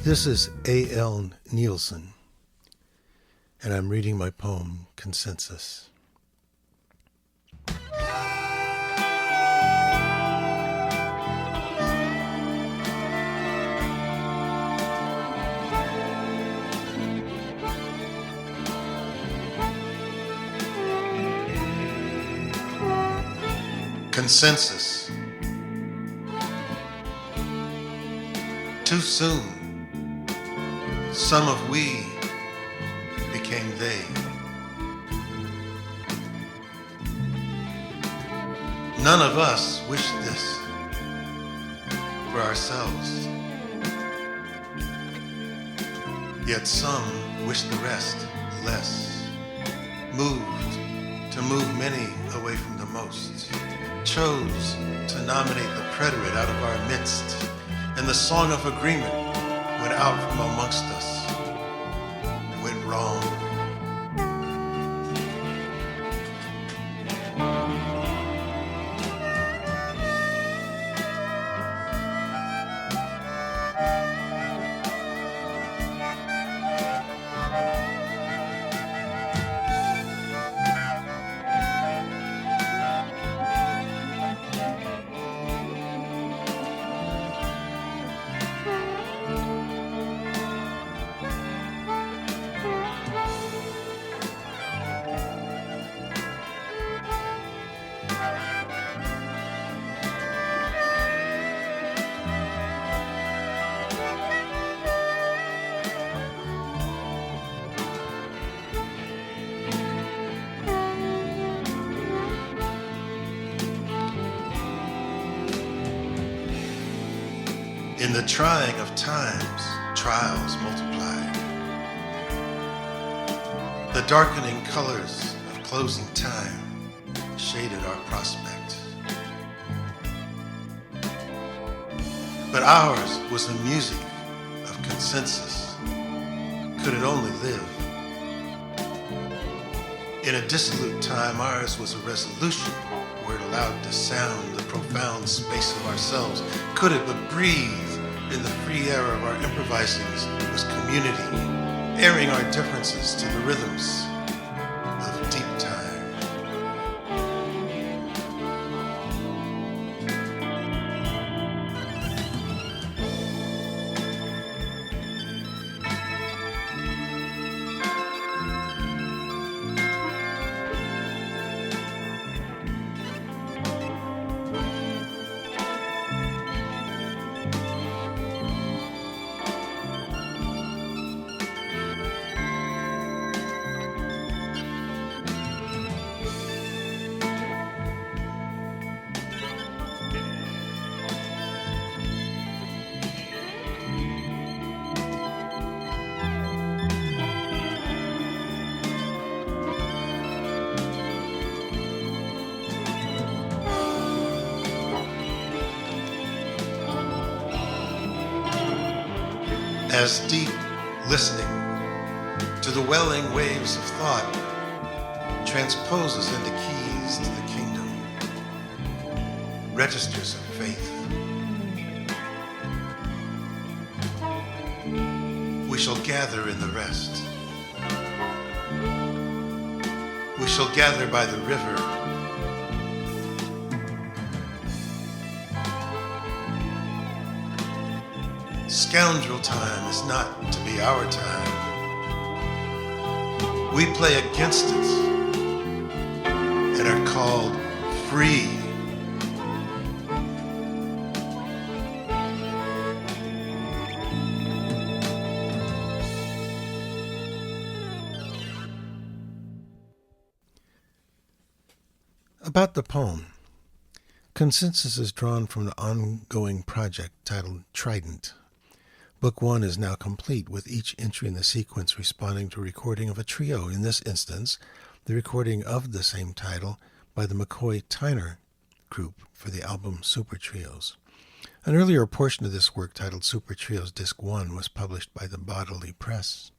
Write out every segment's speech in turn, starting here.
This is A.L. Nielsen, and I'm reading my poem, Consensus. Consensus. Too soon, some of we became they. None of us wished this for ourselves, yet some wish the rest less, moved to move many away from the most, chose to nominate the preterite out of our midst, and the song of agreement went out from amongst us, went wrong. In the trying of times, trials multiplied. The darkening colors of closing time shaded our prospect. But ours was the music of consensus. Could it only live? In a dissolute time, ours was a resolution where it allowed to sound the profound space of ourselves. Could it but breathe in the free air of our improvisings was community, airing our differences to the rhythms of deep time. As deep listening to the welling waves of thought transposes into keys to the kingdom, registers of faith, we shall gather in the rest. We shall gather by the river. Scoundrel time is not to be our time. We play against it and are called free. About the poem. Consensus is drawn from the ongoing project titled Trident. Book 1 is now complete, with each entry in the sequence responding to a recording of a trio, in this instance, the recording of the same title by the McCoy-Tyner group for the album Super Trios. An earlier portion of this work, titled Super Trios Disc 1, was published by the Bodily Press.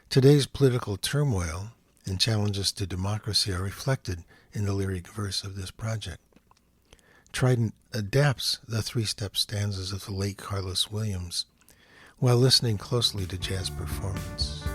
Today's political turmoil and challenges to democracy are reflected in the lyric verse of this project. Trident adapts the three-step stanzas of the late Carlos Williams, while listening closely to jazz performance.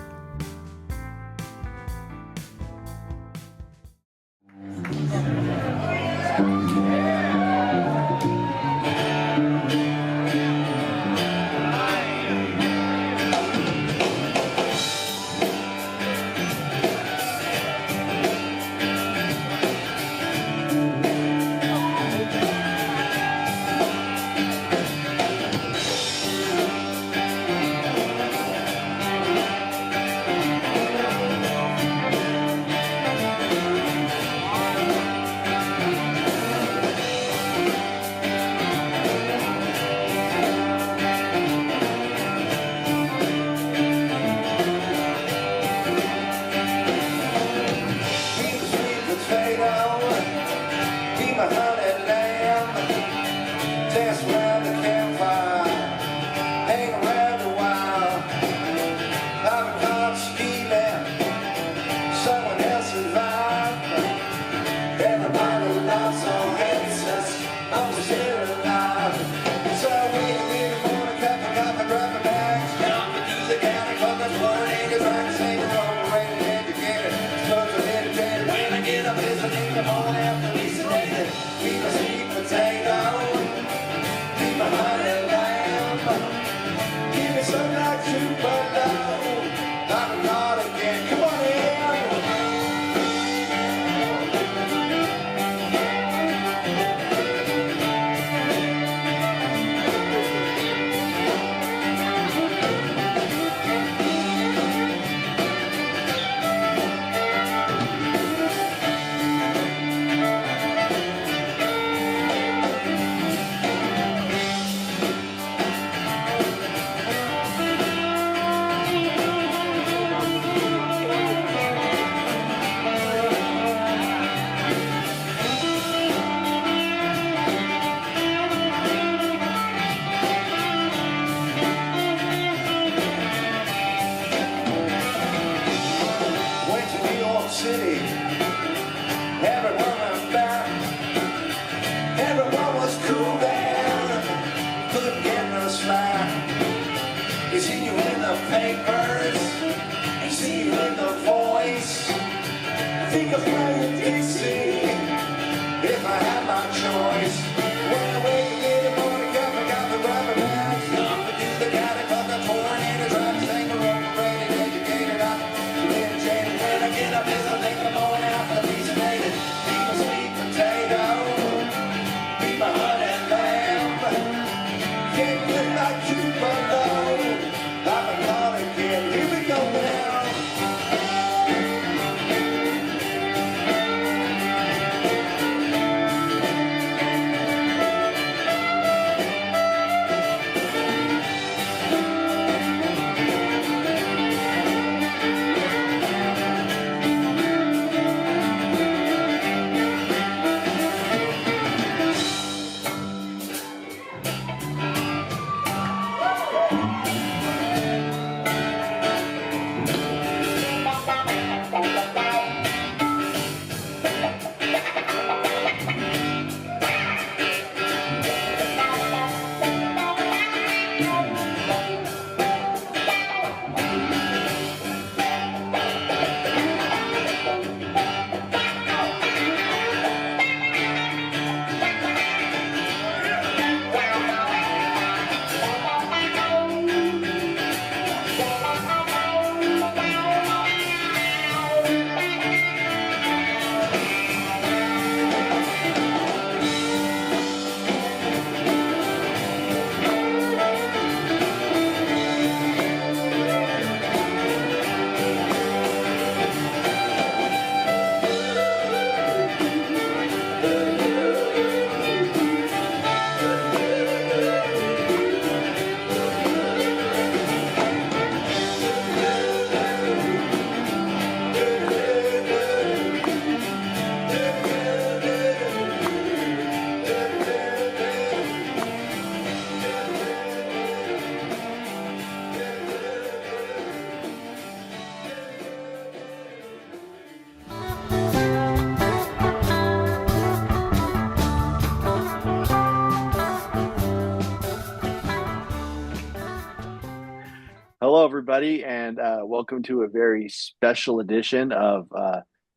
everybody, and welcome to a very special edition of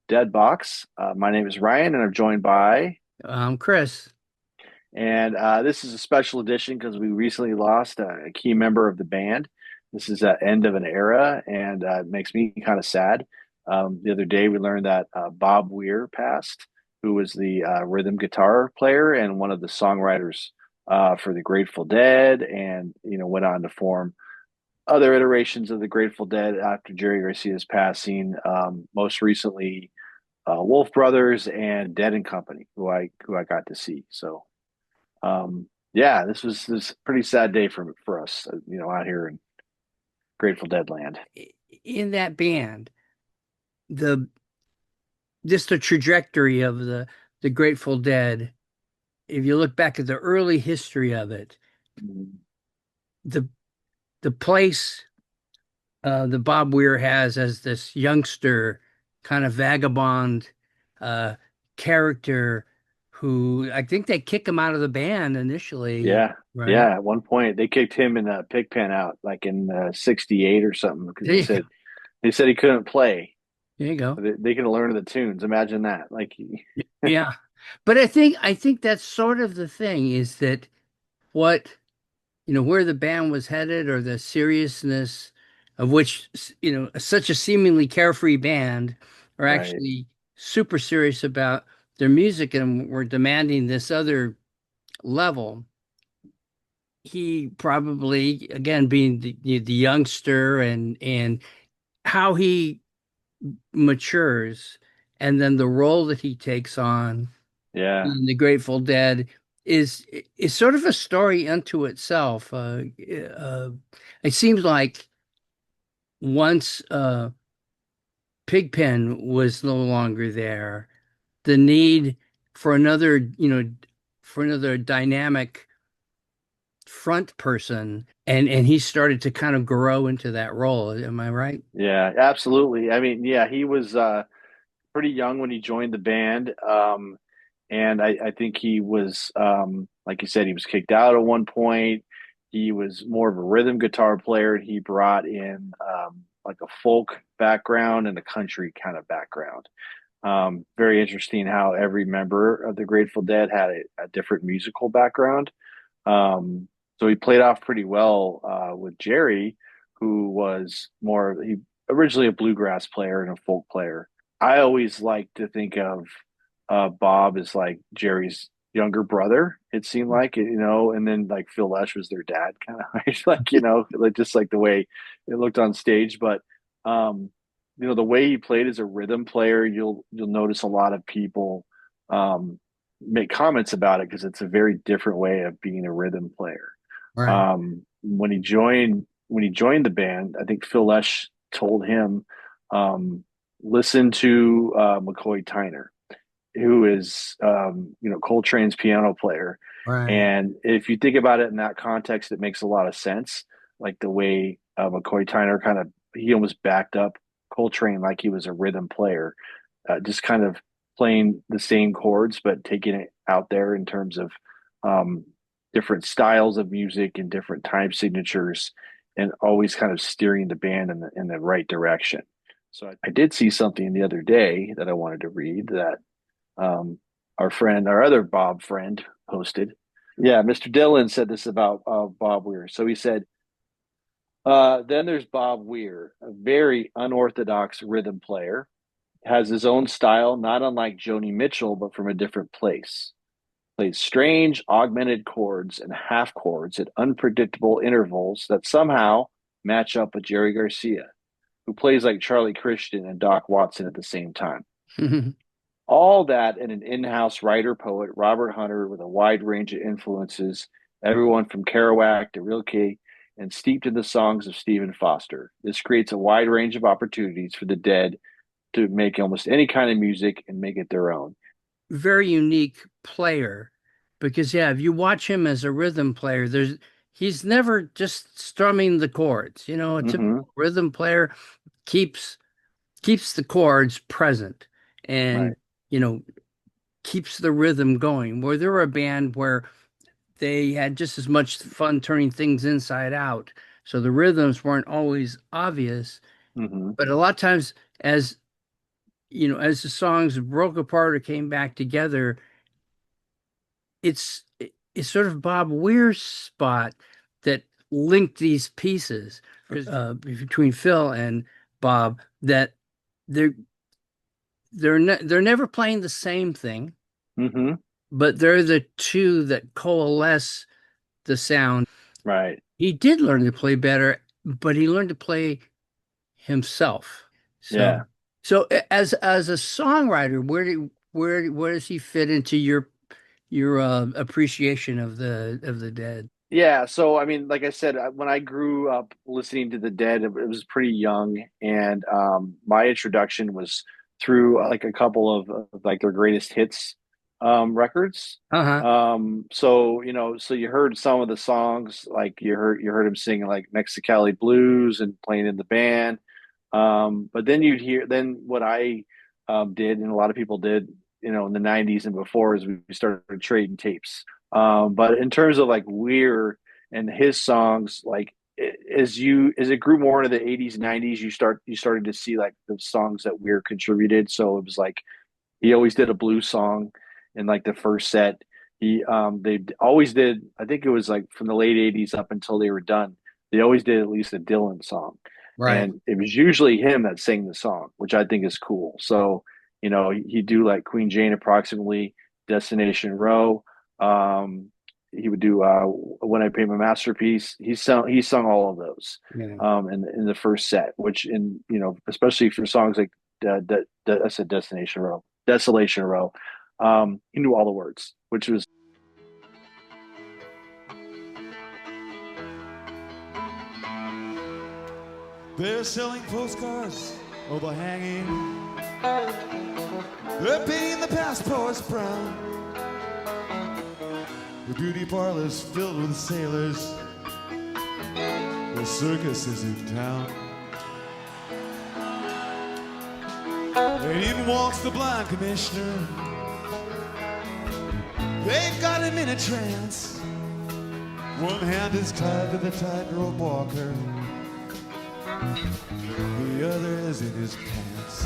Dead Box. My name is Ryan, and I'm joined by, Chris. and this is a special edition because we recently lost a key member of the band. This is the end of an era, and it makes me kind of sad. The other day, we learned that Bob Weir passed, who was the rhythm guitar player and one of the songwriters for the Grateful Dead, and went on to form other iterations of the Grateful Dead after Jerry Garcia's passing. Most recently, Wolf Brothers and Dead and Company, who I got to see. So, yeah, this a pretty sad day for us, out here in Grateful Dead land. In that band, the just the trajectory of the Grateful Dead, if you look back at the early history of it, Mhm. the the place that Bob Weir has as this youngster kind of vagabond uh character who I think they kick him out of the band initially, Yeah, right? yeah. At one point, they kicked him and Pigpen out, like in '68 or something, because There they you said go. they said he couldn't play. There you go. They could learn the tunes. Imagine that. Like, Yeah. But I think that's sort of the thing is that what where the band was headed or the seriousness of which, such a seemingly carefree band are right? actually super serious about their music and were demanding this other level. He probably, again, being the youngster and how he matures and then the role that he takes on Yeah, in the Grateful Dead is is sort of a story unto itself. It seems like once Pigpen was no longer there, the need for another, for another dynamic front person, and he started to kind of grow into that role. Am I right? yeah, absolutely. I mean, yeah, he was pretty young when he joined the band. And I think he was, like you said, he was kicked out at one point. He was more of a rhythm guitar player. He brought in like a folk background and a country kind of background. Very interesting how every member of the Grateful Dead had a different musical background. So he played off pretty well with Jerry, who was he originally a bluegrass player and a folk player. I always like to think of Bob as like Jerry's younger brother. It seemed like and then like Phil Lesh was their dad, kind of like like just like the way it looked on stage. But um, the way he played as a rhythm player, you'll notice a lot of people um, make comments about it because it's a very different way of being a rhythm player. Right. When he joined the band, I think Phil Lesh told him, um, listen to McCoy Tyner, who is Coltrane's piano player. Right. And if you think about it in that context, it makes a lot of sense. Like the way McCoy Tyner he almost backed up Coltrane like he was a rhythm player, just kind of playing the same chords, but taking it out there in terms of um, different styles of music and different time signatures, and always kind of steering the band in the right direction. So I did see something the other day that I wanted to read that our other Bob friend, posted. Yeah, Mr. Dillon said this about Bob Weir. So he said, then there's Bob Weir, a very unorthodox rhythm player, has his own style, not unlike Joni Mitchell, but from a different place. Plays strange, augmented chords and half chords at unpredictable intervals that somehow match up with Jerry Garcia, who plays like Charlie Christian and Doc Watson at the same time. All that in an in-house writer poet, Robert Hunter, with a wide range of influences, everyone from Kerouac to Rilke, and steeped in the songs of Stephen Foster. This creates a wide range of opportunities for the Dead to make almost any kind of music and make it their own. Very unique player because yeah, if you watch him as a rhythm player, he's never just strumming the chords. A Mm-hmm. typical rhythm player keeps keeps the chords present and Right. you know keeps the rhythm going. Where they're a band where they had just as much fun turning things inside out. so the rhythms weren't always obvious. Mm-hmm. But a lot of times, as as the songs broke apart or came back together, it's sort of Bob Weir's spot that linked these pieces between Phil and Bob, that they're they're never playing the same thing, Mm-hmm. but they're the two that coalesce the sound. Right. He did learn to play better, but he learned to play himself. So, Yeah. so as a songwriter, where does he fit into your appreciation of the Dead? Yeah, so I mean, like I said, when I grew up listening to the Dead, it was pretty young, and my introduction was through like a couple of like their greatest hits records. Uh-huh. So so you heard some of the songs, like you heard him singing like Mexicali Blues and playing in the band. But then you'd hear then what I did, and a lot of people did, in the '90s and before, is we started trading tapes. But in terms of like Weir and his songs, like as it grew more into the '80s, '90s, you started to see like the songs that Weir contributed. So it was like he always did a blues song in like the first set. They always did. I think it was like from the late '80s up until they were done. They always did at least a Dylan song, Right. and it was usually him that sang the song, which I think is cool. So he'd do like Queen Jane approximately, Destination Row. He would do When I Paint My Masterpiece. He sung all of those Yeah. in the first set, which especially for songs like I said Destination Row, Desolation Row. He knew all the words, which was They're selling postcards of the hanging. They're painting the passports brown. The beauty parlors filled with sailors. The circus is in town. And in walks the blind commissioner. They've got him in a trance. One hand is tied to the tightrope walker. The other is in his pants.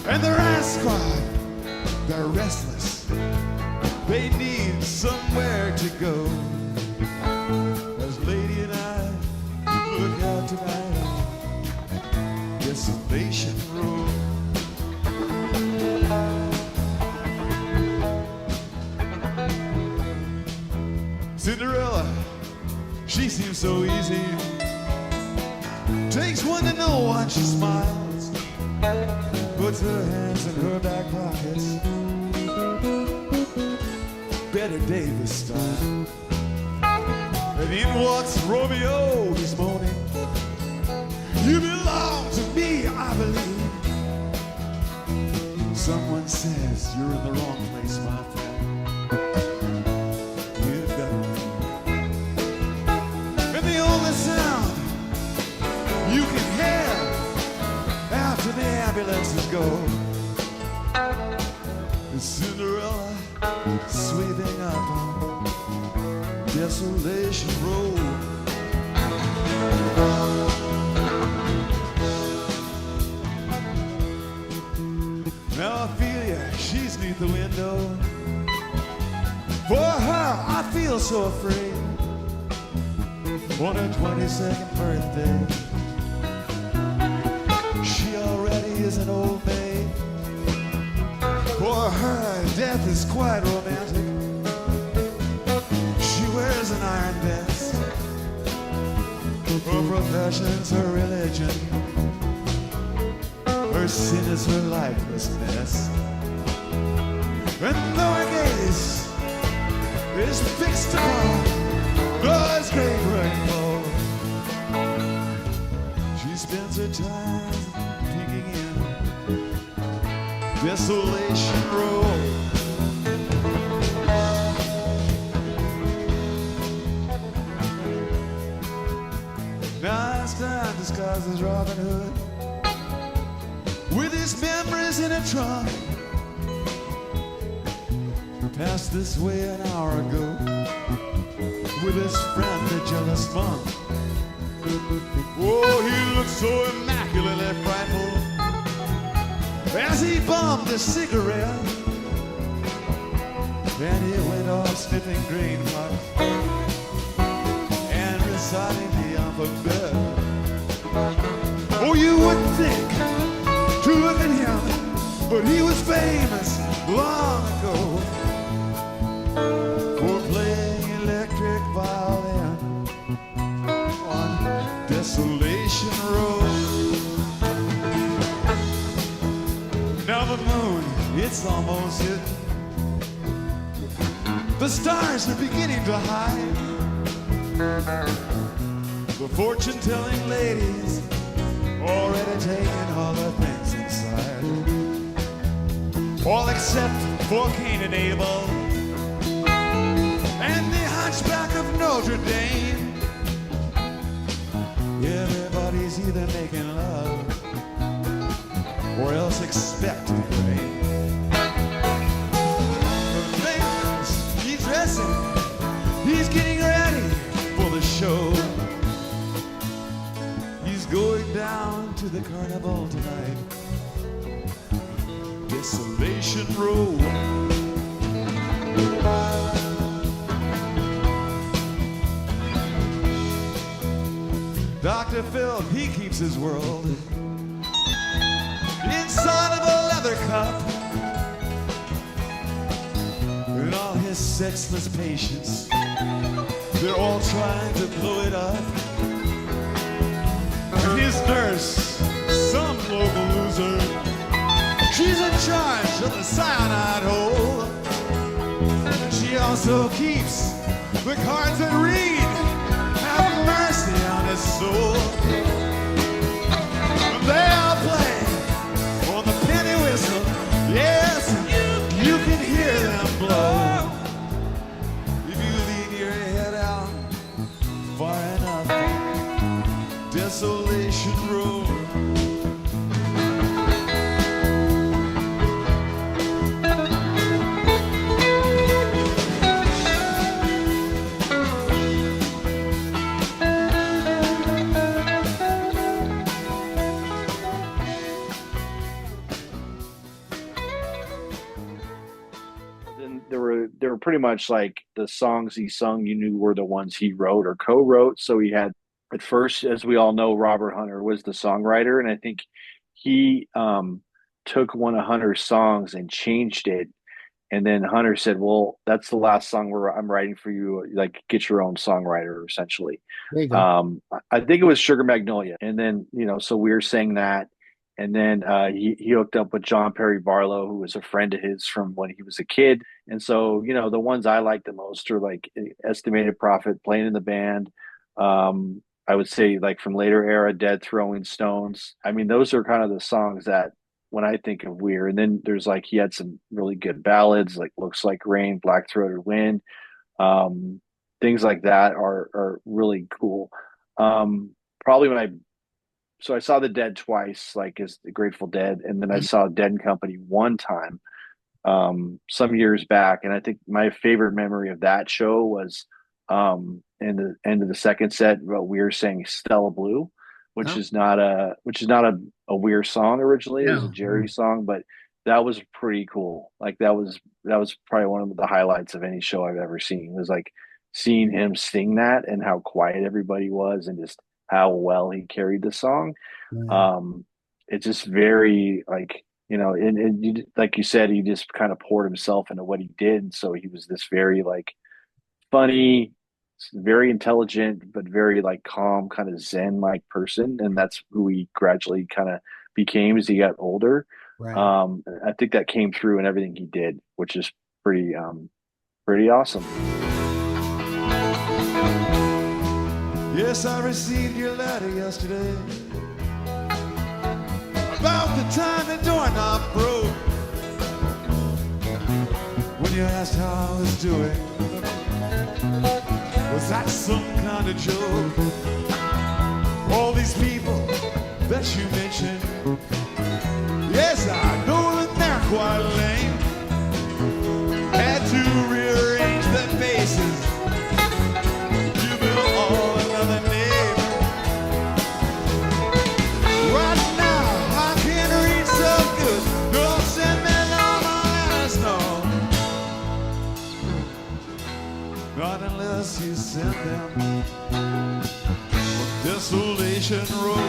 And the Rat Squad, they're restless. They need somewhere to go. As Lady and I look out tonight on Desolation Road. Cinderella, she seems so easy. Takes one to know one, she smiles. Puts her hands in her back pockets. Better Davis style. And in walks Romeo, he's moaning. You belong to me, I believe. Someone says you're in the wrong place, my friend. You've got me. And the only sound you can hear after the ambulances go is Cinderella sweeping up on Desolation Road. Now Ophelia, she's neath the window. For her, I feel so afraid. On her 22nd birthday, she already is an old maid. For her, death is quite romantic. She wears an iron vest. Her profession's her religion. Her sin is her lifelessness. And though her gaze is fixed upon God's great rainbow, she spends her time peeking in Desolation Road. Now Einstein disguised as Robin Hood, with his memories in a trunk. Passed this way an hour ago with his friend, the jealous monk. Oh, he looked so immaculately frightful as he bummed a cigarette. And he went off sniffing green rocks and reciting the alphabet. Oh, you wouldn't think to look at him, but he was famous long ago for playing electric violin on Desolation Road. Now the moon, it's almost hit. The stars are beginning to hide. The fortune-telling ladies already taking all the things inside, all except for Cain and Abel and the Hunchback of Notre Dame. Everybody's either making love or else expecting rain. He's dressing, he's getting ready for the show. He's going down to the carnival tonight, Desolation Road. Dr. Phil, he keeps his world inside of a leather cup, and all his sexless patients, they're all trying to blow it up. And his nurse, some local loser, she's in charge of the cyanide hole. She also keeps the cards that read, "Have mercy on his soul." They all play on the penny whistle. Yes, you can hear them blow. If you lean your head out far enough, Desolation Road. Then there were pretty much like the songs he sung you knew were the ones he wrote or co-wrote. So he had, at first, as we all know, Robert Hunter was the songwriter, and I think he took one of Hunter's songs and changed it. And then Hunter said, "Well, that's the last song I'm writing for you. Like, get your own songwriter, essentially." There you go. I think it was Sugar Magnolia. And then, so Weir sang that. And then he hooked up with John Perry Barlow, who was a friend of his from when he was a kid. And so, the ones I like the most are like Estimated Prophet, Playing in the Band. I would say, like, from later era, Dead Throwing Stones. I mean, those are kind of the songs that when I think of Weir. And then there's like, he had some really good ballads, like Looks Like Rain, Black Throated Wind. Things like that are really cool. So I saw the Dead twice, like as the Grateful Dead, and then I saw Dead and Company one time some years back. And I think my favorite memory of that show was in the end of the second set, Weir sang Stella Blue, which is not a Weir song originally. It was a Jerry song, but that was pretty cool. Like that was probably one of the highlights of any show I've ever seen. It was like seeing him sing that and how quiet everybody was and just how well he carried the song. It's just very like, and you, like you said, he just kind of poured himself into what he did. And so he was this very like funny, very intelligent, but very like calm, kind of Zen like person. And that's who he gradually kind of became as he got older. Right. I think that came through in everything he did, which is pretty awesome. Yes, I received your letter yesterday about the time the doorknob broke. When you asked how I was doing, was that some kind of joke? All these people that you mentioned, yes, I know that they're quite lame. Had to rearrange their faces, give them all another name. he sent them on Desolation Road.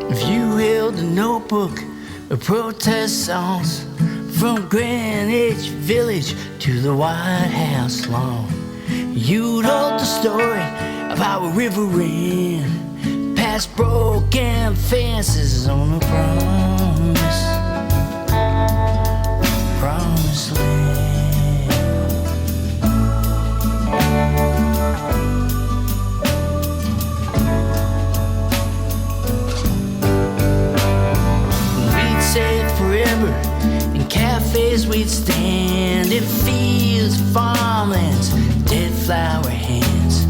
If you held a notebook of protest songs from Greenwich Village to the White House lawn, you'd hold the story of how a river ran past broken fences on a promised land. Forever in cafes we'd stand, in fields, farmlands, dead flower hands,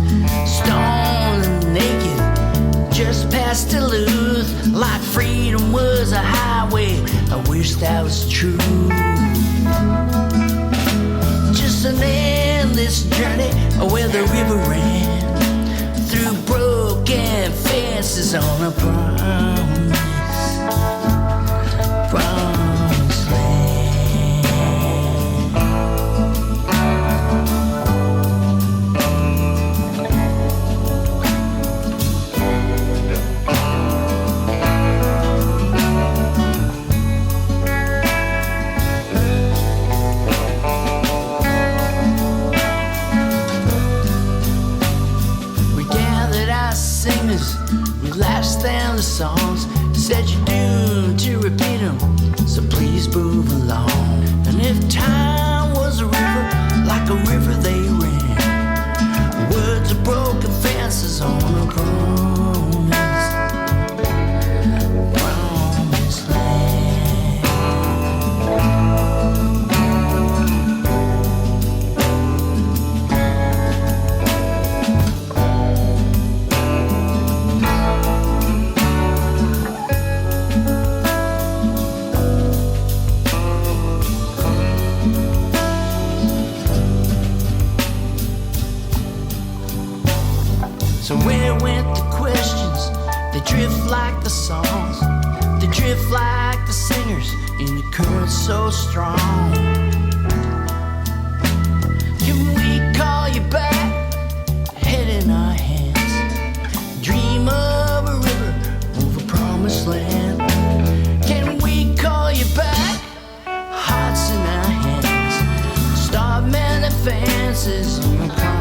stone and naked, just past Duluth, like freedom was a highway. I wish that was true. Just an endless journey where the river ran through broken fences on a promised land. We gathered our singers, we lashed down the songs, said you're doomed to repeat them, so please move along. And if time was a river, like a river they ran, words of broken fences on a promised land. So where went the questions? They drift like the songs, they drift like the singers in the current so strong. Can we call you back? Head in our hands, dream of a river over promised land. Can we call you back? Hearts in our hands, start many fences on the promise.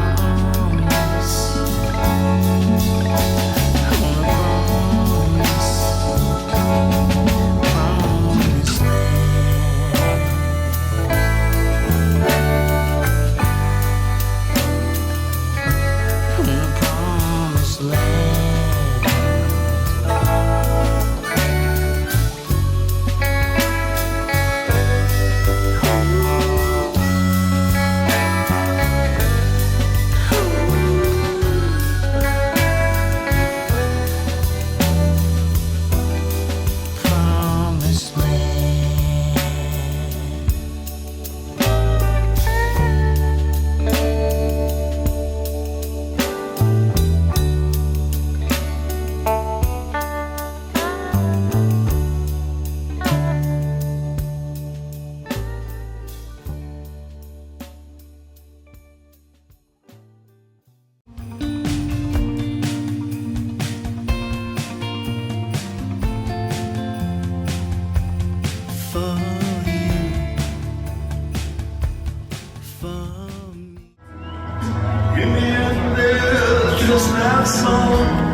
Just that song